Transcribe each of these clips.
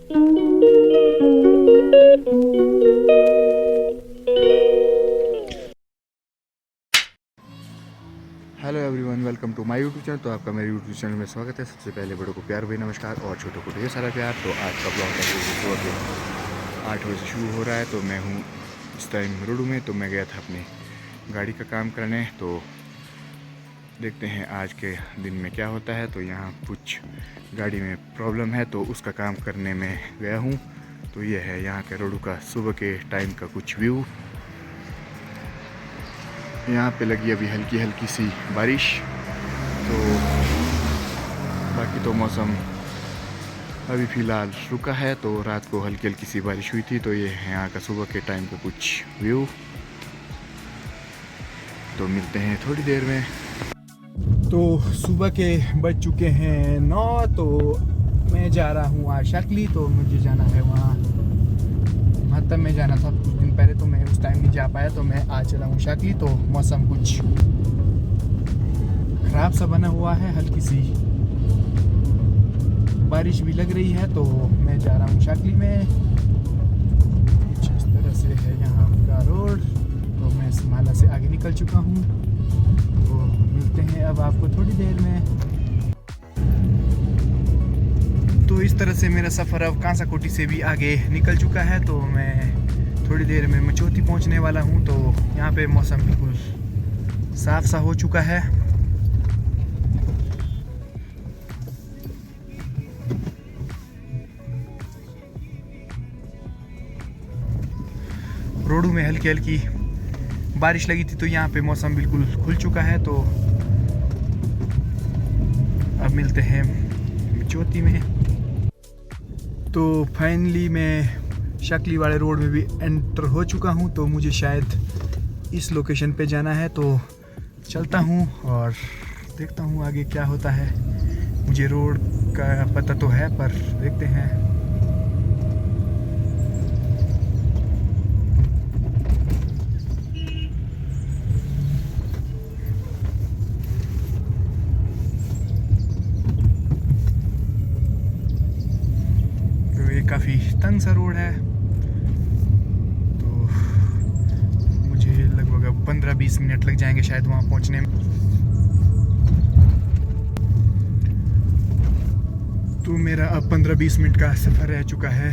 Hello everyone, welcome to my YouTube channel. तो आपका मेरे यूट्यूब चैनल में स्वागत है। सबसे पहले बड़ों को प्यार भाई नमस्कार और छोटों को ढेर सारा प्यार। तो आज का ब्लॉग सुबह के 8 बजे शुरू हो रहा है। तो मैं हूँ इस टाइम रोडू में। तो मैं गया था अपनी गाड़ी का काम करने। तो देखते हैं आज के दिन में क्या होता है। तो यहाँ कुछ गाड़ी में प्रॉब्लम है तो उसका काम करने में गया हूँ। तो ये है यहाँ के रोडू का सुबह के टाइम का कुछ व्यू। यहाँ पे लगी अभी हल्की हल्की सी बारिश। तो बाकी तो मौसम अभी फ़िलहाल रुका है। तो रात को हल्की हल्की सी बारिश हुई थी। तो ये है यहाँ का सुबह के टाइम का कुछ व्यू। तो मिलते हैं थोड़ी देर में। तो सुबह के बज चुके हैं 9। तो मैं जा रहा हूँ आज शकली। तो मुझे जाना है वहाँ महत्तम में जाना था कुछ दिन पहले। तो मैं उस टाइम नहीं जा पाया। तो मैं आज चला हूँ शकली। तो मौसम कुछ ख़राब सा बना हुआ है, हल्की सी बारिश भी लग रही है। तो मैं जा रहा हूँ शकली में। कुछ इस तरह से है यहाँ का रोड। तो मैं समाला से आगे निकल चुका हूँ। तो मिलते हैं अब आपको थोड़ी देर में। तो इस तरह से मेरा सफ़र अब कांसाकोटी से भी आगे निकल चुका है। तो मैं थोड़ी देर में मचौती पहुंचने वाला हूं। तो यहाँ पे मौसम बिल्कुल साफ सा हो चुका है। रोडू में हल्की हल्की बारिश लगी थी। तो यहाँ पे मौसम बिल्कुल खुल चुका है। तो अब मिलते हैं मचौती में। तो फाइनली मैं शकली वाले रोड में भी एंटर हो चुका हूँ। तो मुझे शायद इस लोकेशन पे जाना है। तो चलता हूँ और देखता हूँ आगे क्या होता है। मुझे रोड का पता तो है पर देखते हैं। काफ़ी तंग सा रोड है। तो मुझे लगभग 15-20 मिनट लग जाएंगे शायद वहाँ पहुँचने में। तो मेरा अब 15-20 मिनट का सफ़र रह चुका है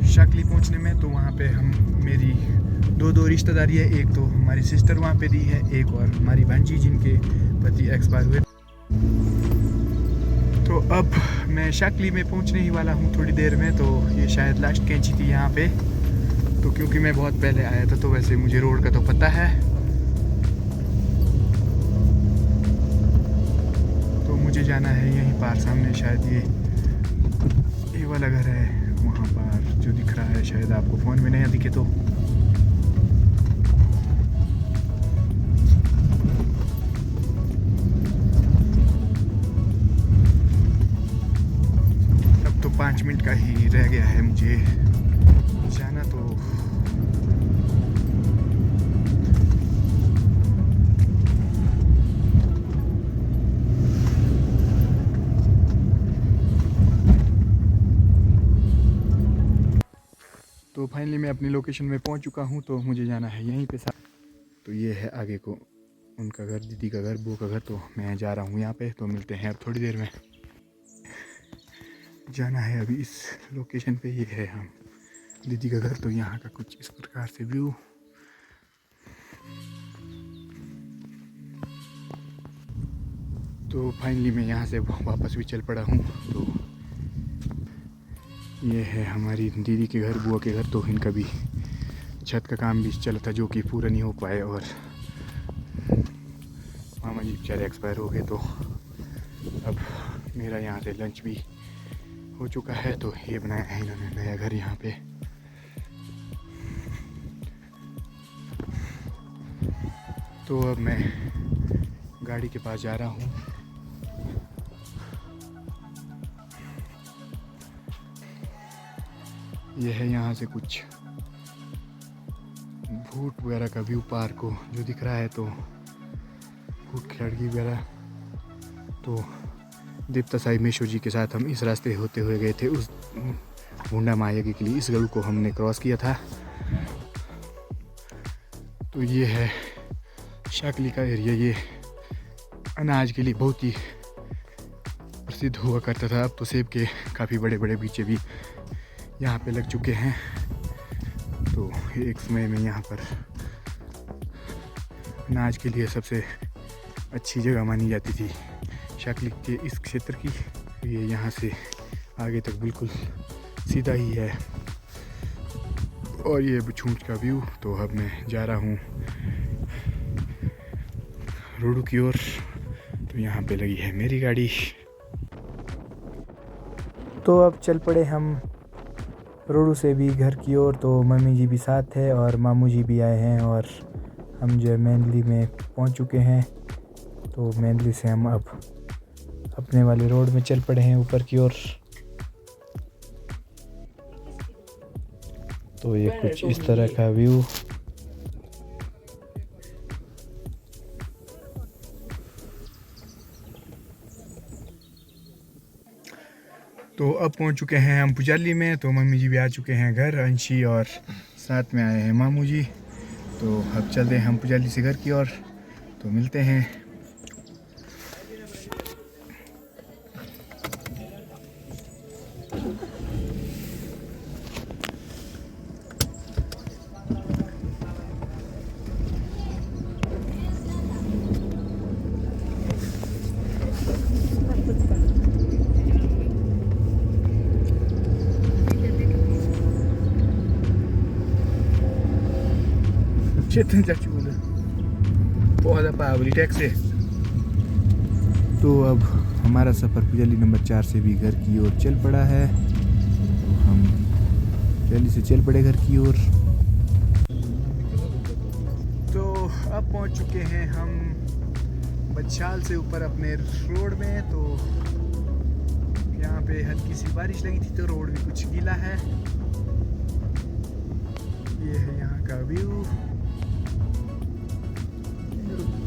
शकली पहुँचने में। तो वहाँ पे हम मेरी दो रिश्तेदारी है। एक तो हमारी सिस्टर वहाँ पे दी है, एक और हमारी भांजी जिनके पति एक्सपायर हुए। तो अब मैं शकली में पहुंचने ही वाला हूं थोड़ी देर में। तो ये शायद लास्ट कैंची थी यहाँ पे। तो क्योंकि मैं बहुत पहले आया था तो वैसे मुझे रोड का तो पता है। तो मुझे जाना है यहीं पार सामने, शायद ये वाला घर है वहाँ पार जो दिख रहा है। शायद आपको फ़ोन में नहीं दिखे। तो अब तो 5 मिनट का ही रह गया है मुझे जाना। तो फाइनली मैं अपनी लोकेशन में पहुंच चुका हूं। तो मुझे जाना है यहीं पे। तो ये है आगे को उनका घर, दीदी का घर, बुआ का घर। तो मैं जा रहा हूं यहाँ पे। तो मिलते हैं अब थोड़ी देर में। जाना है अभी इस लोकेशन पे। ये है हम दीदी का घर। तो यहाँ का कुछ इस प्रकार से व्यू। तो फाइनली मैं यहाँ से वापस भी चल पड़ा हूँ। तो ये है हमारी दीदी के घर, बुआ के घर। तो इनका भी छत का काम भी चला था जो कि पूरा नहीं हो पाए। और मामा जी बेचारे एक्सपायर हो गए। तो अब मेरा यहाँ से लंच भी हो चुका है। तो ये बनाया है इन्होंने नया घर यहाँ पे। तो अब मैं गाड़ी के पास जा रहा हूँ। यह है यहाँ से कुछ भूट वगैरह का व्यू, पार्क को जो दिख रहा है। तो भूट खिड़की वगैरह। तो देवता साई मेश्वर जी के साथ हम इस रास्ते होते हुए गए थे उस भुंडा माया के लिए। इस गढ़ को हमने क्रॉस किया था। तो ये है शाकली का एरिया। ये अनाज के लिए बहुत ही प्रसिद्ध हुआ करता था। अब तो सेब के काफ़ी बड़े बड़े बीचे भी यहाँ पे लग चुके हैं। तो एक समय में यहाँ पर अनाज के लिए सबसे अच्छी जगह मानी जाती थी शाकली के इस क्षेत्र की। ये यहाँ से आगे तक बिल्कुल सीधा ही है और ये छूंछ का व्यू। तो अब मैं जा रहा हूँ रोडू की ओर। तो यहाँ पे लगी है मेरी गाड़ी। तो अब चल पड़े हम रोडू से भी घर की ओर। तो मम्मी जी भी साथ है और मामू जी भी आए हैं और हम जो है मैनली में पहुंच चुके हैं। तो मैनली से हम अब अपने वाले रोड में चल पड़े हैं ऊपर की ओर। तो ये कुछ इस तरह का व्यू। तो अब पहुंच चुके हैं हम पुजाली में। तो मम्मी जी भी आ चुके हैं घर, अंशी और साथ में आए हैं मामू जी। तो अब चलते हैं हम पुजाली से घर की ओर। तो मिलते हैं। चेतन चाचू बोले बहुत पावली टैक्स है। तो अब हमारा सफ़र पुजाली नंबर 4 से भी घर की ओर चल पड़ा है। तो हम जल्दी से चल पड़े घर की ओर। तो अब पहुंच चुके हैं हम बदशाल से ऊपर अपने रोड में। तो यहाँ पे हल्की सी बारिश लगी थी तो रोड भी कुछ गीला है। ये है यहाँ का व्यू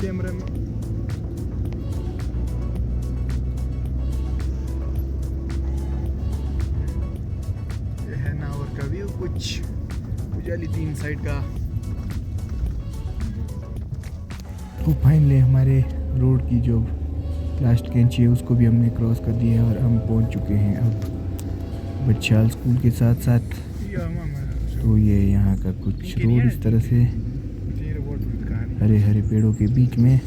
कैमरा में। ये है नावर का व्यू कुछ पुजाली 3 साइड का। तो फाइनली हमारे रोड की जो लास्ट कैंची है उसको भी हमने क्रॉस कर दिया है और हम पहुंच चुके हैं अब बदशाल स्कूल के साथ साथ। तो ये यहाँ का कुछ रोड इस तरह से हरे हरे पेड़ों के बीच में।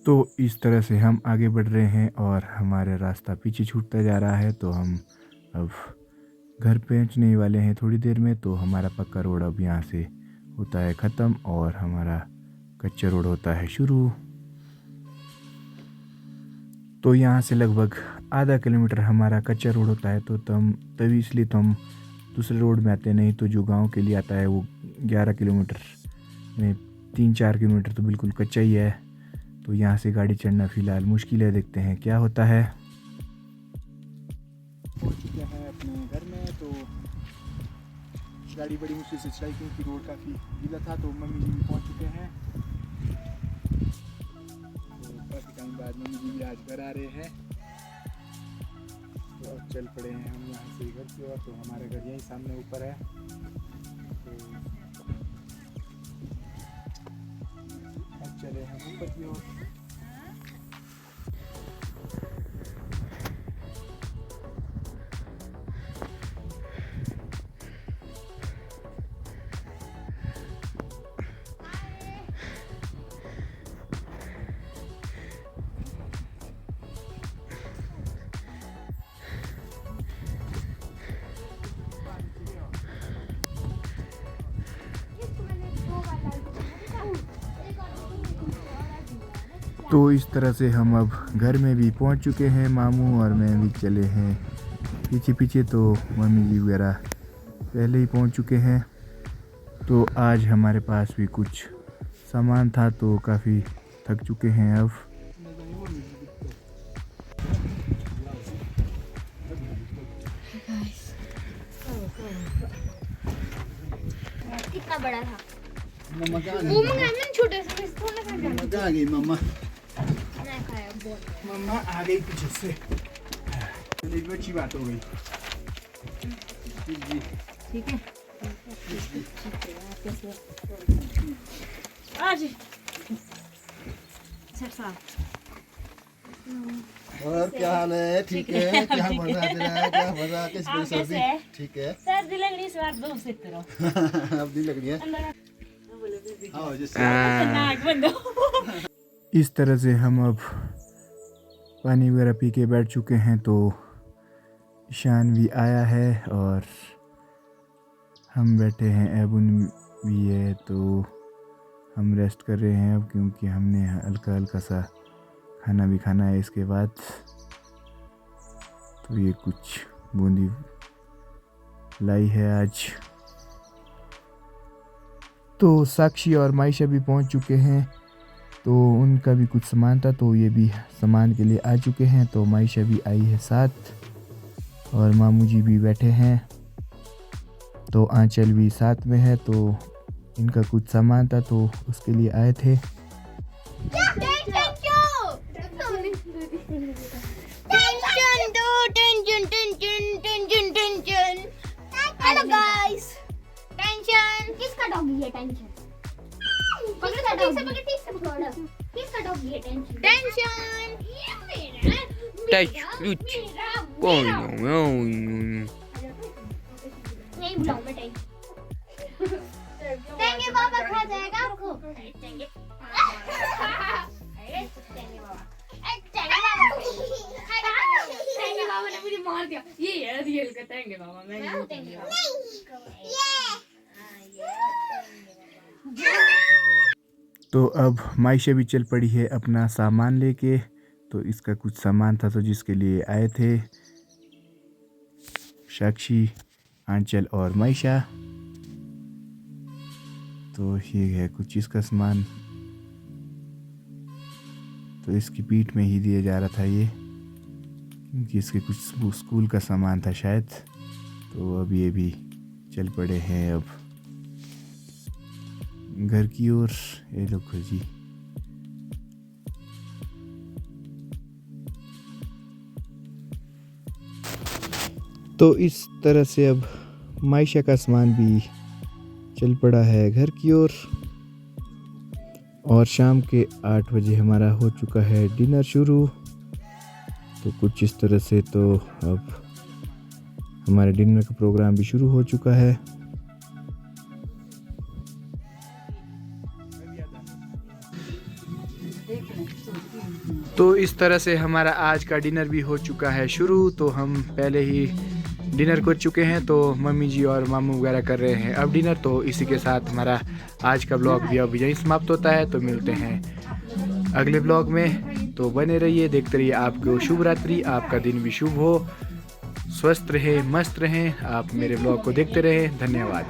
तो इस तरह से हम आगे बढ़ रहे हैं और हमारा रास्ता पीछे छूटता जा रहा है। तो हम अब घर पहुंचने वाले हैं थोड़ी देर में। तो हमारा पक्का रोड अब यहाँ से होता है ख़त्म और हमारा कच्चा रोड होता है शुरू। तो यहाँ से लगभग आधा किलोमीटर हमारा कच्चा रोड होता है। तो तभी इसलिए तो हम दूसरे रोड में आते नहीं। तो जो गांव के लिए आता है वो 11 किलोमीटर में 3-4 किलोमीटर तो बिल्कुल कच्चा ही है। तो यहाँ से गाड़ी चढ़ना फ़िलहाल मुश्किल है। देखते हैं क्या होता है। पहुंच चुके हैं अपने घर में। तो गाड़ी बड़ी मुश्किल से चलाई क्योंकि रोड काफ़ी गीला था। तो मम्मी जी भी पहुंच चुके हैं। तो काफ़ी टाइम बाद मम्मी जी भी आज घर आ रहे हैं। तो अब चल पड़े हैं हम यहाँ से घर की ओर। तो हमारा घर यहीं सामने ऊपर है। तो अब चले हम ऊपर की ओर। तो इस तरह से हम अब घर में भी पहुंच चुके हैं। मामू और मैं भी चले हैं पीछे पीछे। तो मम्मी जी वगैरह पहले ही पहुंच चुके हैं। तो आज हमारे पास भी कुछ सामान था तो काफ़ी थक चुके हैं अब। कितना बड़ा था वो मंगाना छोटे से थोड़ा सा आ गई मम्मा। मम्मा आ गई पीछे से, ये भी अच्छी बात हो गई। जी ठीक है। आज और क्या हाल है? ठीक है। क्या मजा दे रहा है? क्या मजा? किस आप सर्दी? कैसे हैं? ठीक है। सर्दी लग रही, इस बार दो से करो। अब नहीं लग रही है। हाँ, जैसे नाक बंद हो। इस तरह से हम अब पानी वगैरह पी के बैठ चुके हैं, तो ईशान भी आया है और हम बैठे हैं। एबुन भी है, तो हम रेस्ट कर रहे हैं अब, क्योंकि हमने हल्का हल्का सा खाना भी खाना है इसके बाद। तो ये कुछ बूंदी लाई है आज। तो साक्षी और मायशा भी पहुंच चुके हैं, तो उनका भी कुछ सामान था, तो ये भी सामान के लिए आ चुके हैं। तो मायशा भी आई है साथ, और मामू जी भी बैठे हैं, तो आंचल भी साथ में है। तो इनका कुछ सामान था, तो उसके लिए आए थे। हेलो गाइस, टेंशन किसका डॉगी है? टेंशन किसका डॉगी है? किसका डॉगी है? टेंशन टेंशन नहीं बुलाऊं मैं टेंशन। टेंगे बाबा खा जाएगा आपको। टेंगे बाबा ने मुझे मार दिया। ये है रियल का टेंगे बाबा। मैं नहीं टेंगे बाबा। तो अब मायशा भी चल पड़ी है अपना सामान लेके। तो इसका कुछ सामान था, तो जिसके लिए आए थे साक्षी, आंचल और मायशा। तो ये है कुछ इसका सामान, तो इसकी पीठ में ही दिया जा रहा था ये, क्योंकि इसके कुछ स्कूल का सामान था शायद। तो अब ये भी चल पड़े हैं अब घर की ओर। ये लो जी। तो इस तरह से अब मायशा का सामान भी चल पड़ा है घर की ओर। और शाम के 8 बजे हमारा हो चुका है डिनर शुरू। तो कुछ इस तरह से तो अब हमारे डिनर का प्रोग्राम भी शुरू हो चुका है। तो इस तरह से हमारा आज का डिनर भी हो चुका है शुरू। तो हम पहले ही डिनर कर चुके हैं, तो मम्मी जी और मामू वगैरह कर रहे हैं अब डिनर। तो इसी के साथ हमारा आज का ब्लॉग भी अब यहीं समाप्त होता है। तो मिलते हैं अगले ब्लॉग में, तो बने रहिए, देखते रहिए। आपको शुभ रात्रि, आपका दिन भी शुभ हो, स्वस्थ रहे, मस्त रहें। आप मेरे ब्लॉग को देखते रहें। धन्यवाद।